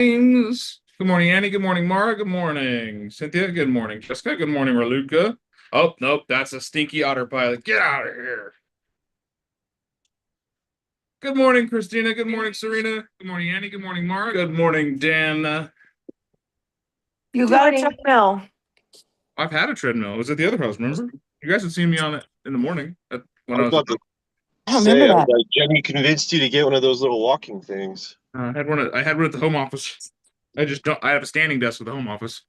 Good morning, Annie. Good morning, Mara. Good morning, Cynthia. Good morning, Jessica. Good morning, Raluca. Oh, nope, that's a stinky otter pilot. Get out of here. Good morning, Christina. Good morning, Serena. Good morning, Annie. Good morning, Mara. Good morning, Dan. You got a treadmill. I've had a treadmill. It was at the other house, remember? You guys had seen me on it in the morning when I I was was. about to I don't remember say, I was that. like, Jenny convinced you to get one of those little walking things. I had one at the home office. I just don't. I have a standing desk with the home office.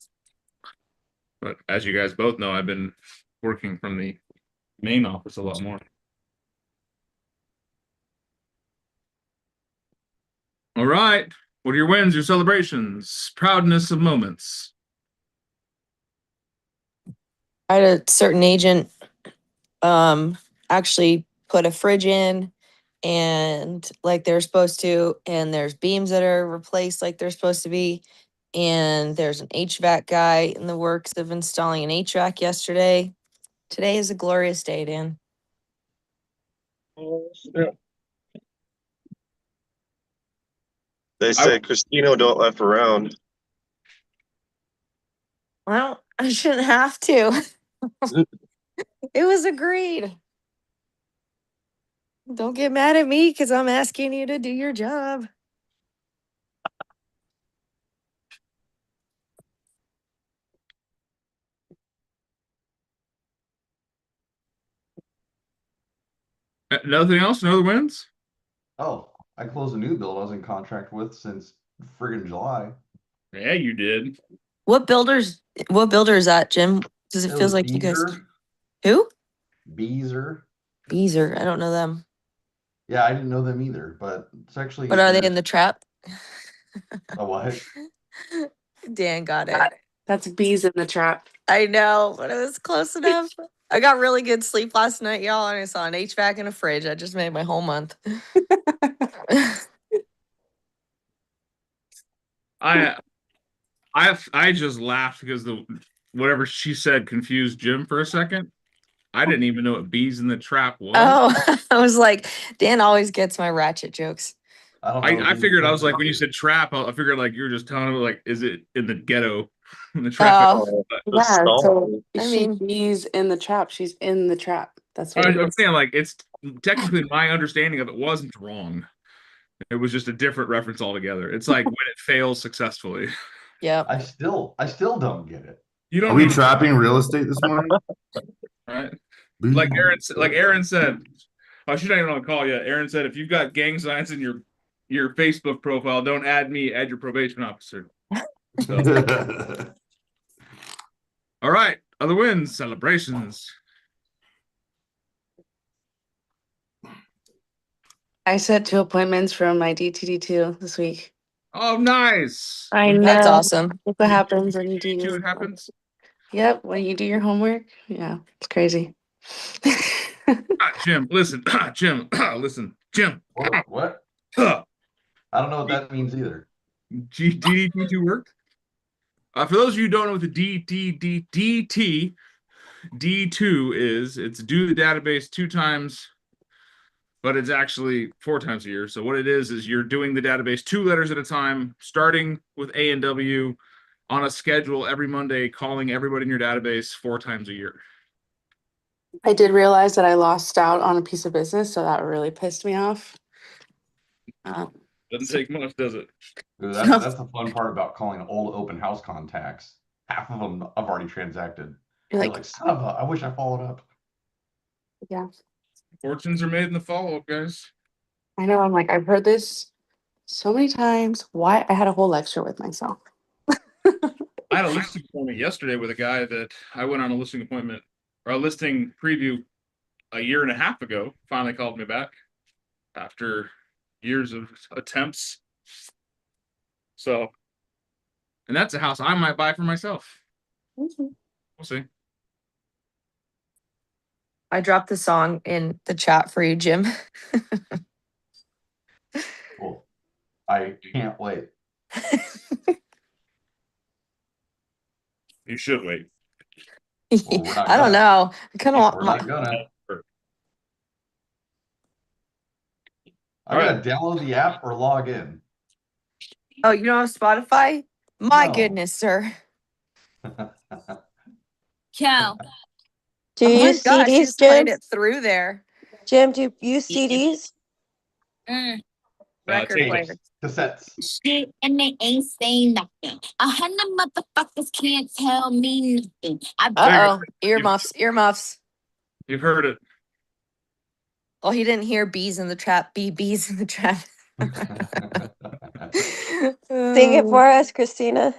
But as you guys both know, I've been working from the main office a lot more. All right. What are your wins, your celebrations, proudness of moments? I had a certain agent actually put a fridge in and like they're supposed to, and there's beams that are replaced like they're supposed to be. And there's an HVAC guy in the works of installing an HVAC yesterday. Today is a glorious day, Dan. They say Christino don't F around. Well, I shouldn't have to. It was agreed. Don't get mad at me because I'm asking you to do your job. Nothing else? No other wins? Oh, I closed a new build I was in contract with since friggin' July. Yeah, you did. What builder is that, Jim? Does it It feels was like you guys Beezer. who? Beezer. Beezer. I don't know them. Yeah, I didn't know them either, but it's actually But are they in the trap? a what? Dan got it. That's bees in the trap. I know, but it was close enough. I got really good sleep last night, y'all, and I saw an HVAC and a fridge. I just made my whole month. I just laughed because the whatever she said confused Jim for a second. I didn't even know what bees in the trap was. Oh, I was like, Dan always gets my ratchet jokes. I don't know. I figured I was like when you said trap, I figured like you were just telling me like, is it in the ghetto, in the traffic? Oh, The Yeah, so stall. I she mean- bees in the trap. She's in the trap. That's what it I'm is. saying like it's technically my understanding of it wasn't wrong. It was just a different reference altogether. It's like when it fails successfully. yep. I still don't get it. You Are don't we need trapping real estate this morning? right? Like Aaron said, I should not even on call yet. Aaron said if you've got gang signs in your Facebook profile, don't add me, add your probation officer. So, all right, other wins, celebrations. I set 2 appointments for my DTD2 this week. Oh, nice. I know. That's awesome. Look what happens when you do See your what happens. Yep, when you do your homework. Yeah, it's crazy. Jim, listen. Jim, listen. Jim. What? Huh. I don't know what that means either. DDT2 worked. For those of you who don't know what the D2 is, it's do the database 2 times, but it's actually 4 times a year. So what it is you're doing the database 2 letters at a time, starting with A and W on a schedule every Monday, calling everybody in your database 4 times a year. I did realize that I lost out on a piece of business, so that really pissed me off. Doesn't take much, does it? Ooh, that's the fun part about calling old open house contacts. Half of them I've already transacted. You're You're like, son of a, I wish I followed up. yeah, Fortunes are made in the follow-up, guys. I know. I'm like, I've heard this so many times. Why? I had a whole lecture with myself. I had a listing appointment yesterday with a guy that I went on a listing appointment or a listing preview a year and a half ago. Finally called me back after years of attempts. So, and that's a house I might buy for myself. We'll see. I dropped the song in the chat for you, Jim. Cool. I can't wait. You should wait. Well, we're not I don't gonna. know. I kind of We're want not gonna. I All gotta download the app or log in. Oh, you don't have Spotify? My No. goodness, sir. Cal. Do Oh you my use gosh, you CDs, just played Jim? it through there. Jim, do you use Yeah. CDs? Record Tapes. player. Cassettes. Shit, and they ain't saying nothing. 100 motherfuckers can't tell me nothing. There you Uh-oh. Earmuffs, earmuffs. You've heard it. Well, he didn't hear bees in the trap. Bees in the trap. Sing it for us, Christina.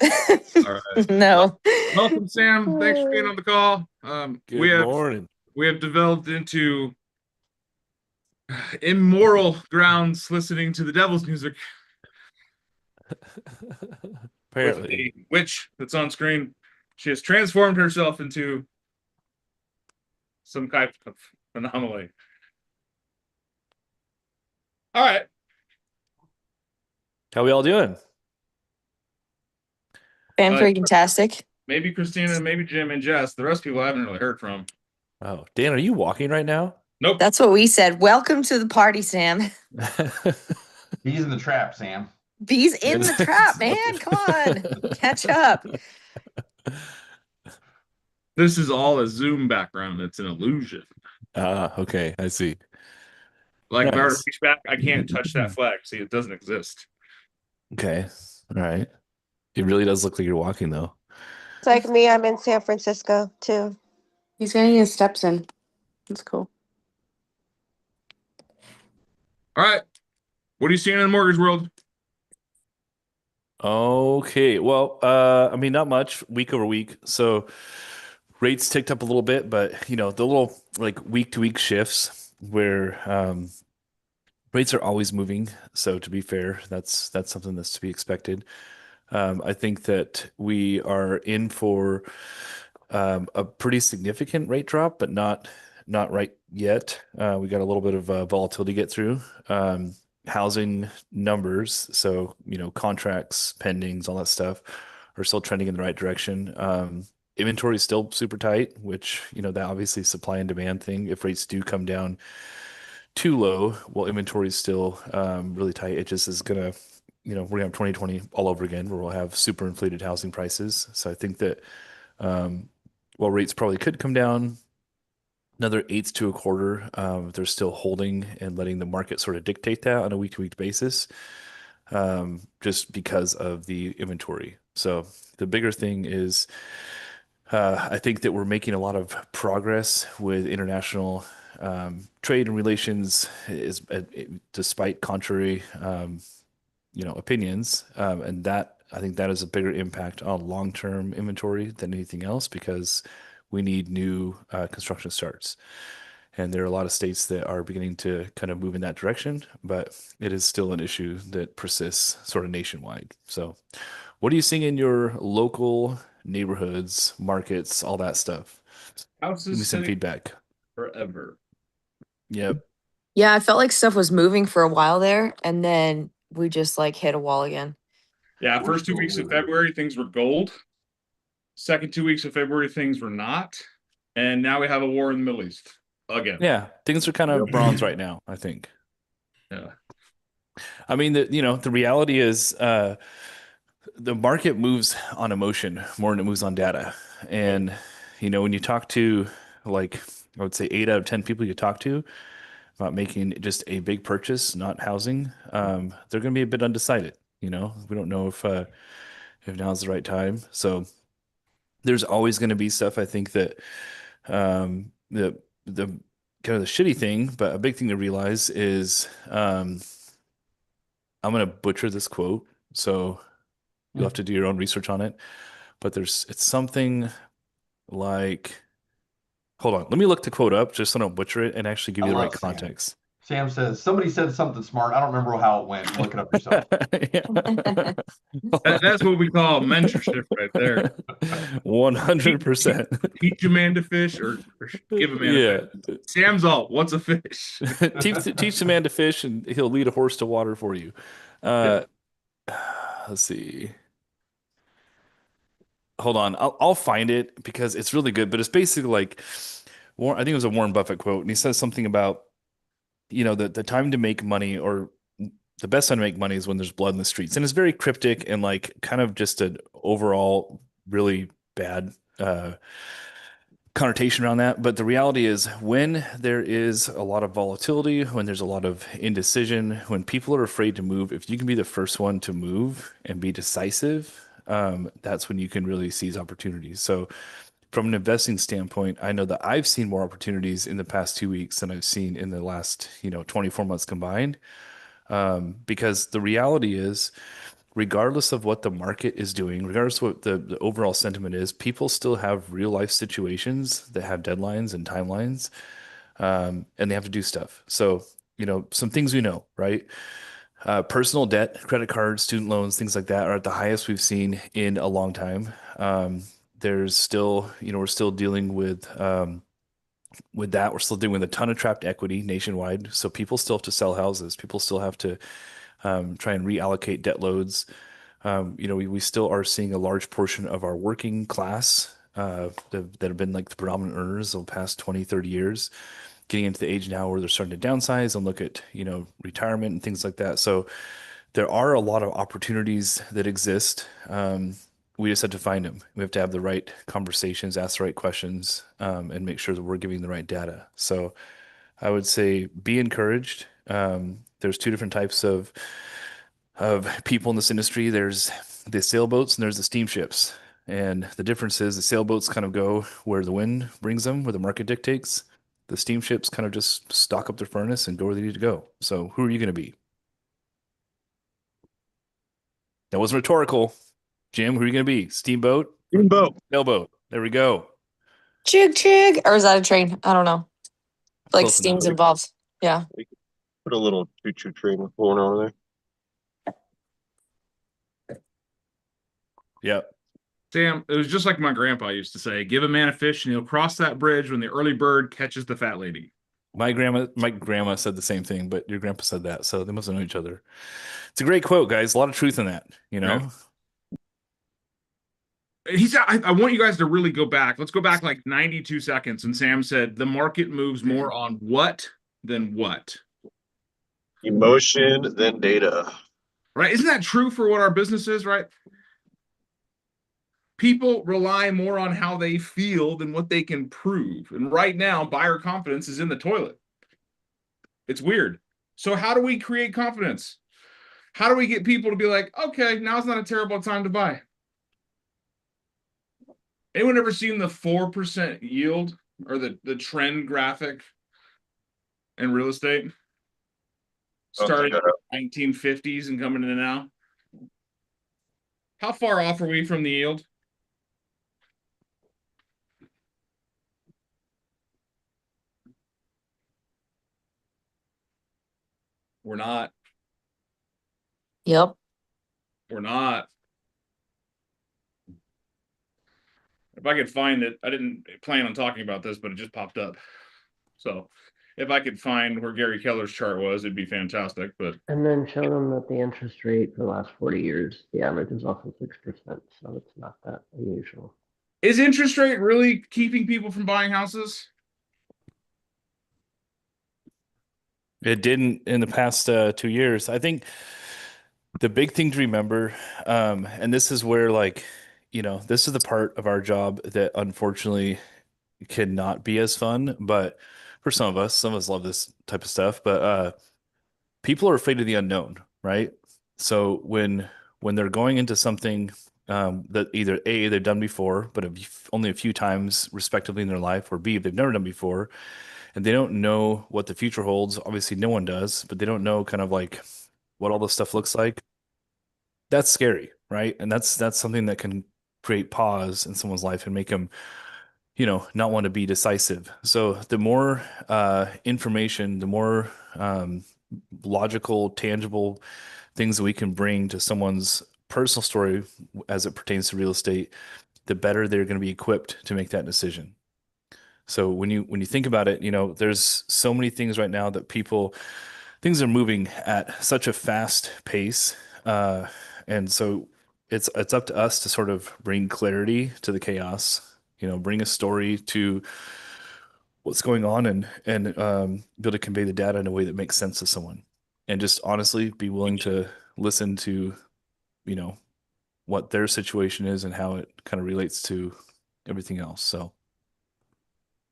All right. No. Welcome, Sam. Thanks for being on the call. We Good have morning. developed into immoral grounds listening to the devil's music with Apparently. a witch that's on screen. She has transformed herself into some type of anomaly. All right. How we all doing? Fan-freaking-tastic. Maybe Christina, maybe Jim and Jess. The rest of people I haven't really heard from. Oh, Dan, are you walking right now? Nope. That's what we said. Welcome to the party, Sam. He's in the trap, Sam. Bees in the trap, man. Come on. Catch up. This is all a Zoom background. It's an illusion. Okay, I see. Like if I were to Nice. reach back, I can't touch that flag. See, it doesn't exist. Okay, all right. It really does look like you're walking, though. It's like me, I'm in San Francisco too. He's getting his steps in. That's cool. All right. What are you seeing in the mortgage world? Okay, well, I mean, not much week over week. So rates ticked up a little bit, but the little like week to week shifts where rates are always moving. So to be fair, that's something that's to be expected. I think that we are in for a pretty significant rate drop, but not right yet. We got a little bit of volatility to get through. Housing numbers, so contracts, pendings, all that stuff are still trending in the right direction. Inventory is still super tight, which that obviously supply and demand thing. If rates do come down too low, well, inventory is still really tight. It just is gonna, we're gonna have 2020 all over again, where we'll have super inflated housing prices. So I think that while rates probably could come down another 1/8 to a quarter, they're still holding and letting the market sort of dictate that on a week-to-week basis, just because of the inventory. So the bigger thing is, I think that we're making a lot of progress with international trade and relations, despite contrary, opinions, and that I think that is a bigger impact on long-term inventory than anything else, because we need new construction starts. And there are a lot of states that are beginning to kind of move in that direction, but it is still an issue that persists sort of nationwide. So what are you seeing in your local neighborhoods, markets, all that stuff? Give me Houses some sitting feedback. forever. Yep. Yeah, I felt like stuff was moving for a while there, and then we just like hit a wall again. Yeah, We're first 2 still weeks of moving. February, things were gold. Second 2 weeks of February, things were not. And now we have a war in the Middle East again. Yeah, things are kind of bronze right now, I think. Yeah. I mean, the reality is the market moves on emotion more than it moves on data. And, when you talk to, like, I would say 8 out of 10 people you talk to about making just a big purchase, not housing, they're going to be a bit undecided. We don't know if now's the right time. So there's always going to be stuff, I think, that the kind of the shitty thing, but a big thing to realize is I'm going to butcher this quote, so you'll have to do your own research on it. But it's something like, hold on, let me look the quote up just so I don't butcher it and actually give I you the right love Sam. context. Sam says, somebody said something smart. I don't remember how it went. Look it up yourself. That's what we call mentorship right there. 100%. Teach a man to fish or give a man a fish. Sam's all, what's a fish? Teach the man to fish and he'll lead a horse to water for you. Let's see. Hold on. I'll find it because it's really good, but it's basically like, I think it was a Warren Buffett quote, and he says something about, the time to make money, or the best time to make money is when there's blood in the streets. And it's very cryptic and like kind of just an overall really bad connotation around that. But the reality is when there is a lot of volatility, when there's a lot of indecision, when people are afraid to move, if you can be the first one to move and be decisive, that's when you can really seize opportunities. So from an investing standpoint, I know that I've seen more opportunities in the past 2 weeks than I've seen in the last, 24 months combined. Because the reality is, regardless of what the market is doing, regardless of what the overall sentiment is, people still have real life situations that have deadlines and timelines, and they have to do stuff. So, some things we know, right? Personal debt, credit cards, student loans, things like that are at the highest we've seen in a long time. There's still, we're still dealing with that. We're still dealing with a ton of trapped equity nationwide. So people still have to sell houses. People still have to try and reallocate debt loads. We still are seeing a large portion of our working class that have been like the predominant earners of the past 20, 30 years, getting into the age now where they're starting to downsize and look at, retirement and things like that. So there are a lot of opportunities that exist. We just have to find them. We have to have the right conversations, ask the right questions, and make sure that we're giving the right data. So I would say be encouraged. There's two different types of people in this industry. There's the sailboats and there's the steamships. And the difference is the sailboats kind of go where the wind brings them, where the market dictates. The steamships kind of just stock up their furnace and go where they need to go. So who are you going to be? That wasn't rhetorical. Jim, who are you going to be? Steamboat? Steamboat. Sailboat. There we go. Chig chig. Or is that a train? I don't know. Like Close steam's enough. involved. Yeah. Put a little choo-choo train going on there. Yep. Sam, it was just like my grandpa used to say, give a man a fish and he'll cross that bridge when the early bird catches the fat lady. My grandma said the same thing, but your grandpa said that, so they must know each other. It's a great quote, guys. A lot of truth in that, Yeah. He said, I want you guys to really go back. Let's go back like 92 seconds. And Sam said, the market moves more on what than what? Emotion, then data. Right? Isn't that true for what our business is, right? People rely more on how they feel than what they can prove. And right now, buyer confidence is in the toilet. It's weird. So how do we create confidence? How do we get people to be like, okay, now's not a terrible time to buy? Anyone ever seen the 4% yield or the trend graphic in real estate? Starting in the 1950s and coming into now. How far off are we from the yield? We're not. Yep. We're not. If I could find it, I didn't plan on talking about this, but it just popped up. So if I could find where Gary Keller's chart was, it'd be fantastic. But And then show them that the interest rate for the last 40 years, the average is also 6%. So it's not that unusual. is interest rate really keeping people from buying houses? It didn't in the past 2 years. I think the big thing to remember, and this is where this is the part of our job that unfortunately cannot be as fun, but for some of us love this type of stuff, but people are afraid of the unknown, right? So when they're going into something that either A, they've done before, but only a few times respectively in their life, or B, they've never done before, and they don't know what the future holds. Obviously, no one does, but they don't know kind of like what all this stuff looks like. That's scary, right? And that's something that can create pause in someone's life and make them, not want to be decisive. So the more information, the more logical, tangible things that we can bring to someone's personal story as it pertains to real estate, the better they're going to be equipped to make that decision. So when you think about it, there's so many things right now that things are moving at such a fast pace. And so it's up to us to sort of bring clarity to the chaos, bring a story to what's going on and be able to convey the data in a way that makes sense to someone. and just honestly be willing to listen to, you know, what their situation is and how it kind of relates to everything else. So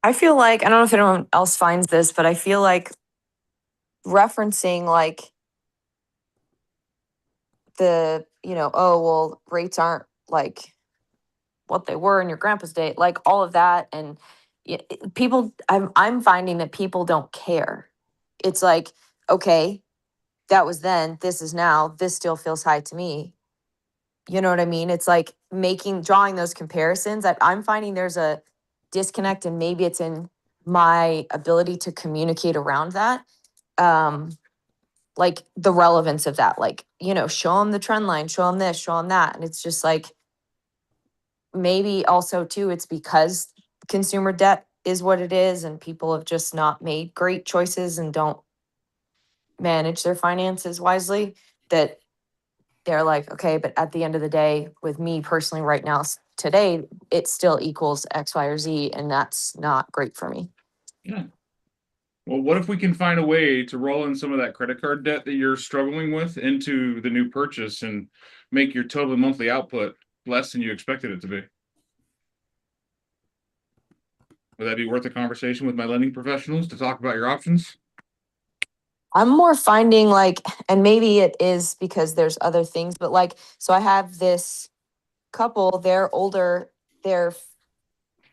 I feel like, I don't know if anyone else finds this, but I feel like referencing like the, oh, well, rates aren't like what they were in your grandpa's day, like all of that. And people, I'm finding that people don't care. It's like, okay, that was then, this is now, this still feels high to me. You know what I mean? It's like drawing those comparisons. I'm finding there's a disconnect, and maybe it's in my ability to communicate around that. Like the relevance of that, like, show them the trend line, show them this, show them that. And it's just like, maybe also too, it's because consumer debt is what it is, and people have just not made great choices and don't manage their finances wisely, that they're like, okay, but at the end of the day, with me personally right now, today, it still equals X, Y, or Z, and that's not great for me. Yeah. Well, what if we can find a way to roll in some of that credit card debt that you're struggling with into the new purchase and make your total monthly output less than you expected it to be? Would that be worth a conversation with my lending professionals to talk about your options? I'm more finding like, and maybe it is because there's other things, but like, so I have this couple, they're older, their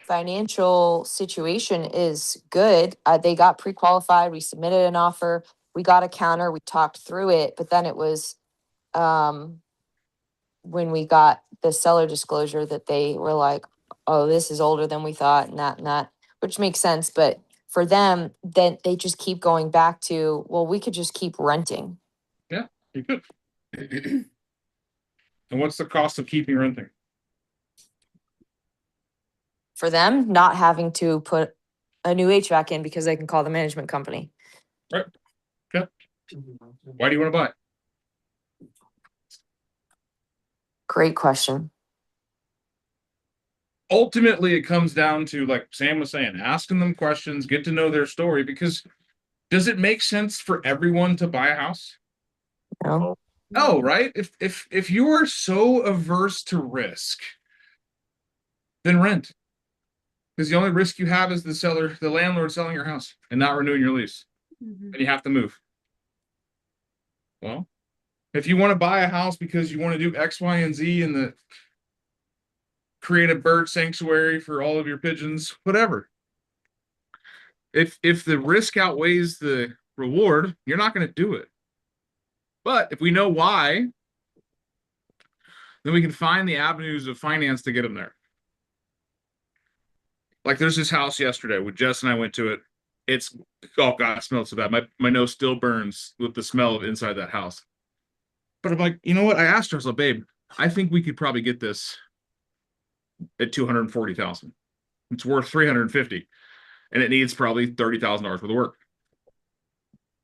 financial situation is good. They got pre-qualified, we submitted an offer, we got a counter, we talked through it, but then it was when we got the seller disclosure that they were like, oh, this is older than we thought, and that, which makes sense. But for them, then they just keep going back to, well, we could just keep renting. Yeah, you could. And what's the cost of keeping renting? For them, not having to put a new HVAC in because they can call the management company. Right. Okay. Why do you want to buy it? Great question. Ultimately, it comes down to, like Sam was saying, asking them questions, get to know their story, because does it make sense for everyone to buy a house? No. Oh, right. If you are so averse to risk, then rent. Because the only risk you have is the landlord selling your house and not renewing your lease. And you have to move. Well, if you want to buy a house because you want to do X, Y, and Z and create a bird sanctuary for all of your pigeons, whatever. If the risk outweighs the reward, you're not going to do it. But if we know why, then we can find the avenues of finance to get them there. Like there's this house yesterday with Jess and I went to it. It's, oh God, it smells so bad. My nose still burns with the smell of inside that house. But I'm like, you know what? I asked her, I was like, babe, I think we could probably get this at $240,000. It's worth $350,000, and it needs probably $30,000 worth of work.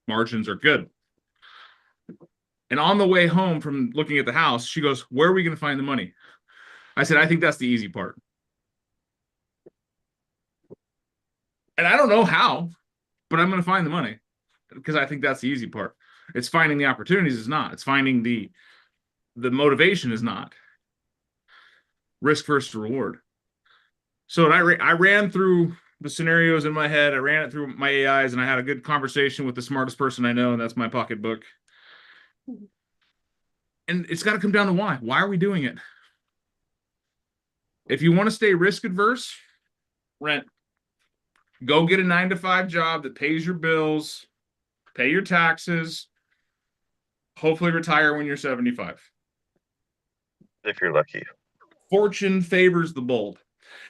Margins are good. And on the way home from looking at the house, she goes, where are we going to find the money? I said, I think that's the easy part. And I don't know how, but I'm going to find the money because I think that's the easy part. It's finding the opportunities is not. It's finding the motivation is not. Risk versus reward. So I ran through the scenarios in my head. I ran it through my AIs, and I had a good conversation with the smartest person I know, and that's my pocketbook. And it's got to come down to why. Why are we doing it? If you want to stay risk adverse, rent. Go get a 9-to-5 job that pays your bills, pay your taxes, hopefully retire when you're 75. If you're lucky. Fortune favors the bold.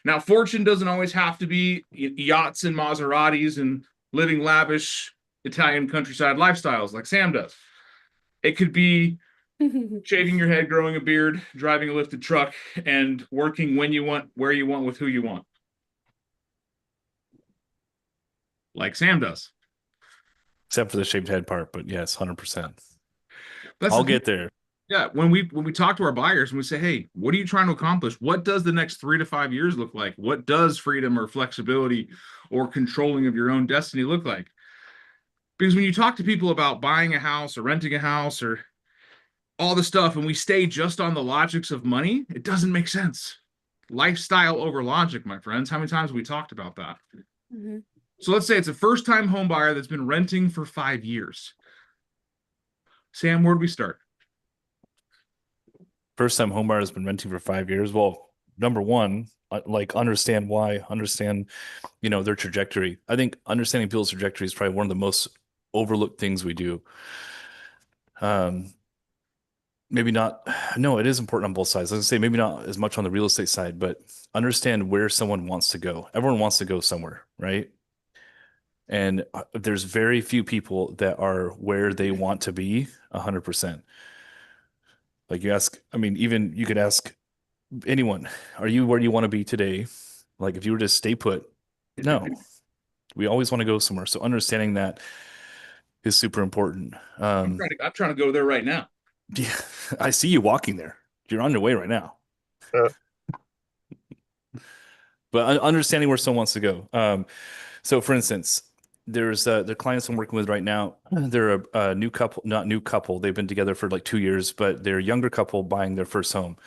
Now, fortune doesn't always have to be yachts and Maseratis and living lavish Italian countryside lifestyles like Sam does. It could be shaving your head, growing a beard, driving a lifted truck, and working when you want, where you want, with who you want. Like Sam does. except for the shaved head part, but yes, 100%. That's I'll the get there. Yeah, when we talk to our buyers and we say, hey, what are you trying to accomplish? What does the next 3 to 5 years look like? What does freedom or flexibility or controlling of your own destiny look like? Because when you talk to people about buying a house or renting a house or all the stuff, and we stay just on the logics of money, it doesn't make sense. Lifestyle over logic, my friends. How many times have we talked about that? So let's say it's a first-time home buyer that's been renting for 5 years. Sam, where do we start? First time homebuyer has been renting for 5 years. Well, number one, like understand why, understand, their trajectory. I think understanding people's trajectory is probably one of the most overlooked things we do. Maybe not. No, it is important on both sides. Let's say maybe not as much on the real estate side, but understand where someone wants to go. Everyone wants to go somewhere, right? And there's very few people that are where they want to be 100%. Like even you could ask anyone, are you where you want to be today? Like if you were to stay put, no, we always want to go somewhere. So understanding that is super important. I'm trying to go there right now. Yeah, I see you walking there. You're on your way right now. But understanding where someone wants to go. So for instance, there's the clients I'm working with right now. They're a new couple, not new couple. They've been together for like 2 years, but they're a younger couple buying their first home.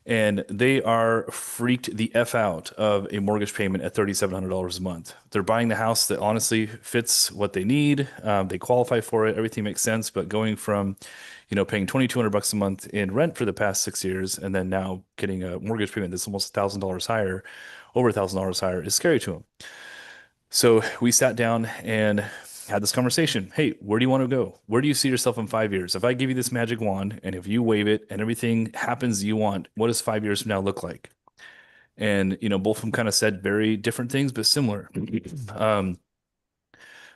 And they are freaked the F out of a mortgage payment at $3,700 a month. They're buying the house that honestly fits what they need. They qualify for it. Everything makes sense. But going from, paying $2,200 a month in rent for the past 6 years, and then now getting a mortgage payment that's almost $1,000 higher, over $1,000 higher, is scary to them. So we sat down and had this conversation. Hey, where do you want to go? Where do you see yourself in 5 years? If I give you this magic wand and if you wave it and everything happens you want, what does 5 years from now look like? And, both of them kind of said very different things, but similar. I'm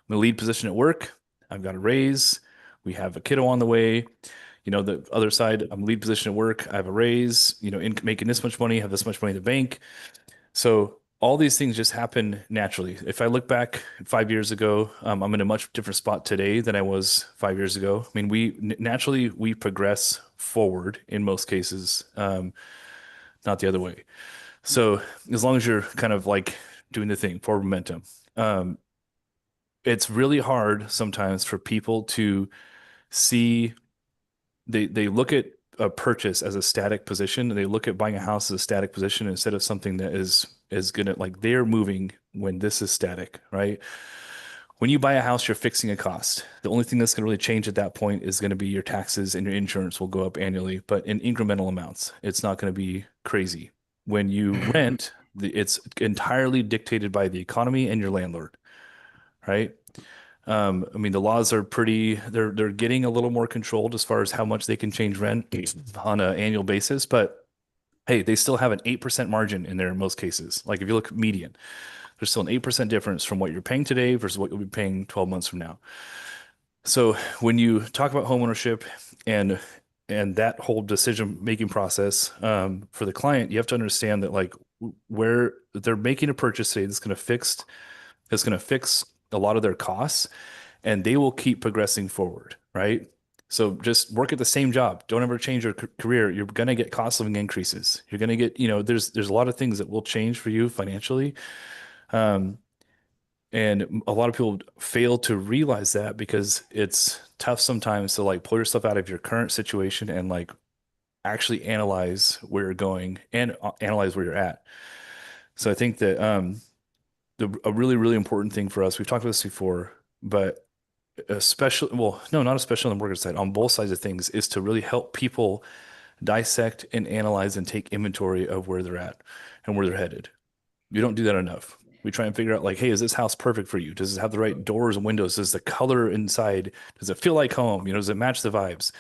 in a lead position at work. I've got a raise. We have a kiddo on the way. The other side, I'm lead position at work. I have a raise, making this much money, have this much money in the bank. So all these things just happen naturally. If I look back 5 years ago, I'm in a much different spot today than I was 5 years ago. I mean, we progress forward in most cases, not the other way. So as long as you're kind of like doing the thing, forward momentum, it's really hard sometimes for people to see. They look at a purchase as a static position, and they look at buying a house as a static position instead of something that is gonna, like, they're moving when this is static, right? When you buy a house, you're fixing a cost. The only thing that's gonna really change at that point is gonna be your taxes, and your insurance will go up annually, but in incremental amounts. It's not gonna be crazy. When you rent, it's entirely dictated by the economy and your landlord, right? The laws are they're getting a little more controlled as far as how much they can change rent on an annual basis, but hey, they still have an 8% margin in there in most cases. Like if you look at median, there's still an 8% difference from what you're paying today versus what you'll be paying 12 months from now. So when you talk about homeownership and that whole decision-making process, for the client, you have to understand that like where they're making a purchase today that's going to fix a lot of their costs, and they will keep progressing forward, right? So just work at the same job. Don't ever change your career. You're going to get cost living increases. You're going to get, there's a lot of things that will change for you financially. And a lot of people fail to realize that because it's tough sometimes to like pull yourself out of your current situation and like actually analyze where you're going and analyze where you're at. So I think that, a really, really important thing for us, we've talked about this before, but especially, not especially on the mortgage side, on both sides of things, is to really help people dissect and analyze and take inventory of where they're at and where they're headed. You don't do that enough. We try and figure out like, hey, is this house perfect for you? Does it have the right doors and windows? Does the color inside, does it feel like home? Does it match the vibes?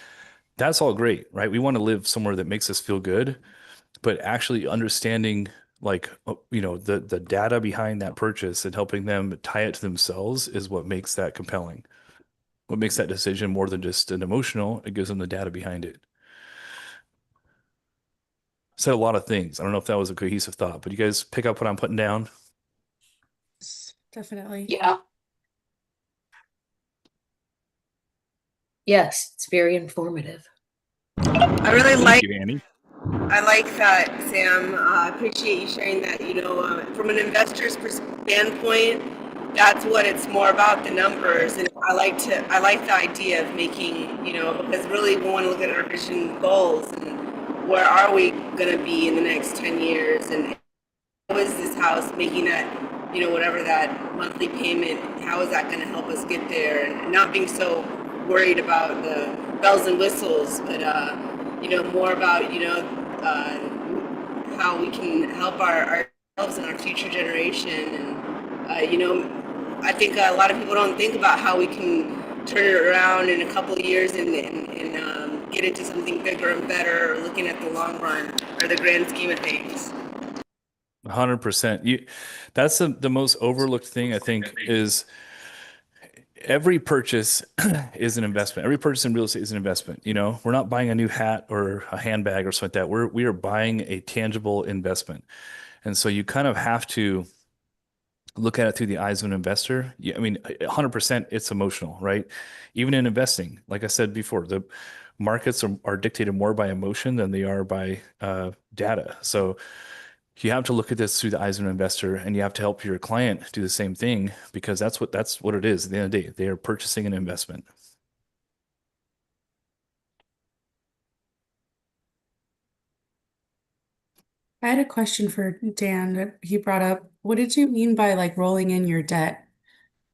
That's all great, right? We want to live somewhere that makes us feel good, but actually understanding like, the data behind that purchase and helping them tie it to themselves is what makes that compelling. What makes that decision more than just an emotional, it gives them the data behind it. Said a lot of things. I don't know if that was a cohesive thought, but you guys pick up what I'm putting down? Definitely. Yeah. Yes, it's very informative. I really Thank you, Annie. I like that, Sam. I appreciate you sharing that. From an investor's standpoint, that's what it's more about, the numbers. And I like the idea of making, because really we want to look at our vision goals and where are we going to be in the next 10 years, and how is this house making that, whatever that monthly payment, how is that going to help us get there, and not being so worried about the bells and whistles, but more about how we can help ourselves and our future generation, and I think a lot of people don't think about how we can turn it around in a couple of years and get it to something bigger and better, or looking at the long run or the grand scheme of things. 100%. That's the most overlooked thing, I think, is every purchase is an investment. Every purchase in real estate is an investment. We're not buying a new hat or a handbag or something like that. We are buying a tangible investment. And so you kind of have to look at it through the eyes of an investor. I mean, 100% it's emotional, right? Even in investing, like I said before, the markets are dictated more by emotion than they are by data. So you have to look at this through the eyes of an investor, and you have to help your client do the same thing, because that's what it is. At the end of the day, they are purchasing an investment. I had a question for Dan that he brought up. What did you mean by like rolling in your debt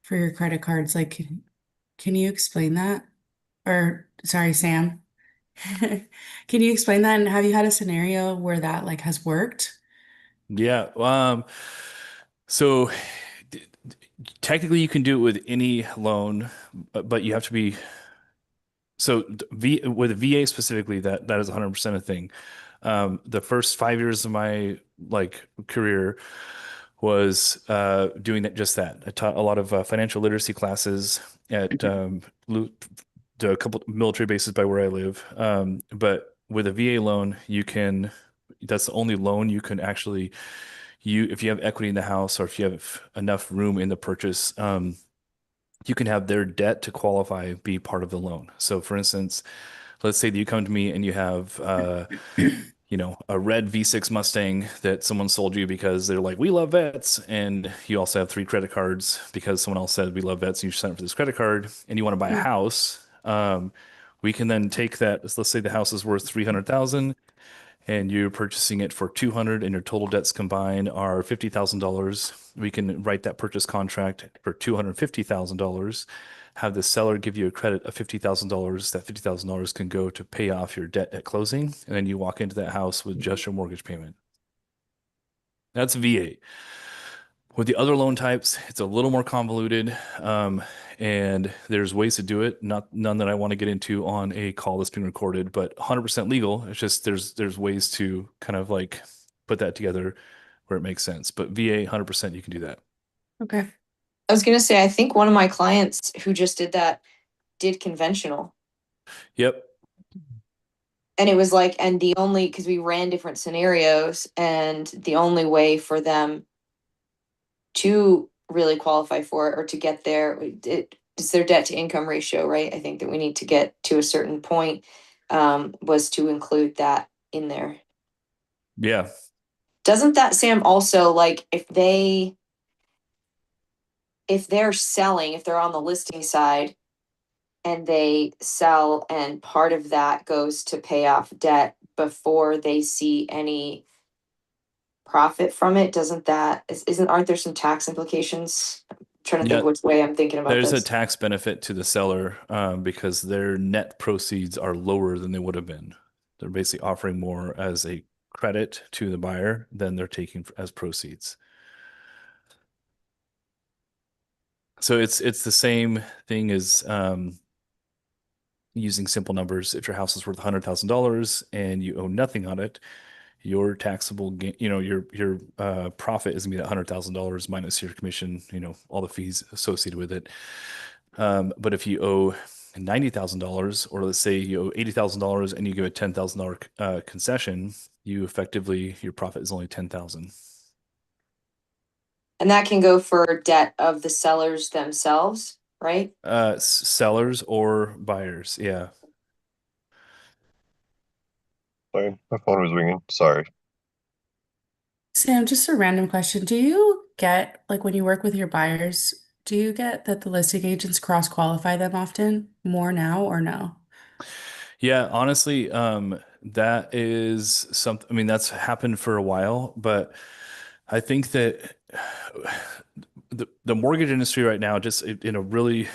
for your credit cards? Like, can you explain that? Or sorry, Sam. Can you explain that? And have you had a scenario where that like has worked? Yeah. So technically you can do it with any loan, but you have to be, so with VA specifically, that is 100% a thing. The first 5 years of my career was doing just that. I taught a lot of financial literacy classes at a couple military bases by where I live. But with a VA loan, that's the only loan you can actually, if you have equity in the house, or if you have enough room in the purchase, you can have their debt to qualify be part of the loan. So for instance, let's say that you come to me and you have a red V6 Mustang that someone sold you because they're like, we love vets. And you also have 3 credit cards because someone else said we love vets and you sign up for this credit card, and you want to buy a house. We can then take that. Let's say the house is worth 300,000 and you're purchasing it for 200, and your total debts combined are $50,000. We can write that purchase contract for $250,000, have the seller give you a credit of $50,000. That $50,000 can go to pay off your debt at closing, and then you walk into that house with just your mortgage payment. That's VA. With the other loan types, it's a little more convoluted, and there's ways to do it. None that I want to get into on a call that's being recorded, but 100% legal. It's just there's ways to kind of like put that together where it makes sense. But VA, 100% you can do that. Okay. I was gonna say, I think one of my clients who just did that did conventional. Yep. And it was like, and the only, because we ran different scenarios, and the only way for them to really qualify for it or to get there, it's their debt to income ratio, right? I think that we need to get to a certain point, was to include that in there. Yeah. Doesn't that, Sam, also, like, if they're selling, if they're on the listing side and they sell and part of that goes to pay off debt before they see any profit from it, aren't there some tax implications? I'm trying to think which way I'm thinking about There's this. a tax benefit to the seller because their net proceeds are lower than they would have been. They're basically offering more as a credit to the buyer than they're taking as proceeds. So it's the same thing as using simple numbers. If your house is worth $100,000 and you owe nothing on it, your taxable gain, your profit is gonna be $100,000 minus your commission, all the fees associated with it. But if you owe $90,000, or let's say you owe $80,000 and you give a $10,000 concession, your profit is only $10,000. And that can go for debt of the sellers themselves, right? Sellers or buyers, yeah. Sorry, my phone was ringing. Sorry. Sam, just a random question. Do you get, like, when you work with your buyers, do you get that the listing agents cross qualify them often more now or no? Yeah, honestly, that is something, I mean, that's happened for a while, but I think that the mortgage industry right now, just in a really,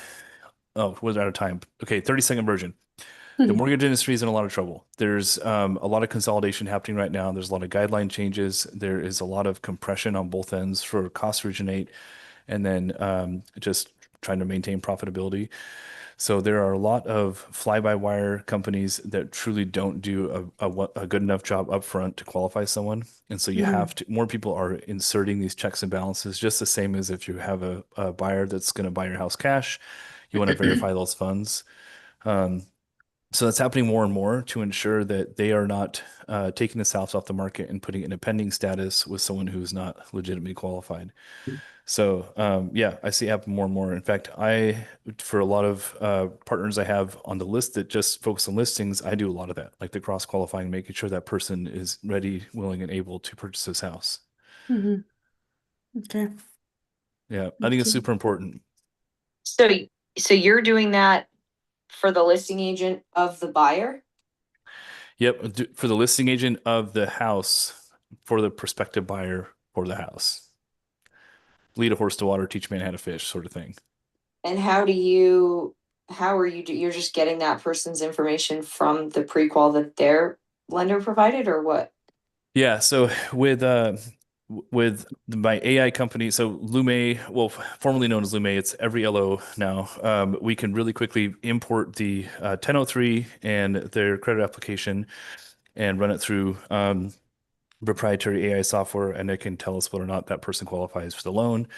oh, was out of time. Okay, 30-second version. The mortgage industry is in a lot of trouble. There's a lot of consolidation happening right now. There's a lot of guideline changes. There is a lot of compression on both ends for cost originate, and then just trying to maintain profitability. So there are a lot of fly-by-wire companies that truly don't do a good enough job upfront to qualify someone. And so you have to, more people are inserting these checks and balances, just the same as if you have a buyer that's going to buy your house cash, you want to verify those funds. So that's happening more and more to ensure that they are not taking this house off the market and putting it in a pending status with someone who's not legitimately qualified. So yeah, I see it happen more and more. In fact, for a lot of partners I have on the list that just focus on listings, I do a lot of that, like the cross qualifying, making sure that person is ready, willing, and able to purchase this house. Okay. Yeah, I think it's super important. So you're doing that for the listing agent of the buyer? Yep, for the listing agent of the house, for the prospective buyer for the house. Lead a horse to water, teach a man how to fish, sort of thing. And how are you you're just getting that person's information from the pre-qual that their lender provided, or what? Yeah, so with my AI company, so Lume, well, formerly known as Lume, it's every LO now. We can really quickly import the 1003 and their credit application and run it through proprietary AI software, and it can tell us whether or not that person qualifies for the loan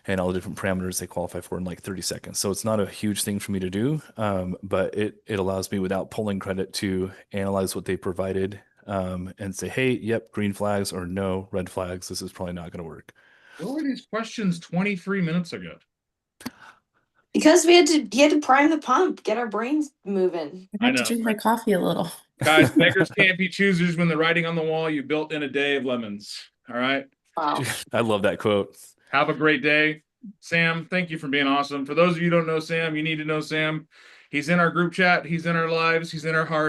and all the different parameters they qualify for in like 30 seconds. So it's not a huge thing for me to do, but it allows me, without pulling credit, to analyze what they provided and say, hey, yep, green flags, or no, red flags. This is probably not going to work. What were these questions 23 minutes ago? Because you had to prime the pump, get our brains moving. I had to drink my coffee a little. Guys, beggars can't be choosers. When the writing on the wall, you built in a day of lemons. All right. Wow. I love that quote. Have a great day. Sam, thank you for being awesome. For those of you who don't know Sam, you need to know Sam. He's in our group chat. He's in our lives. He's in our hearts.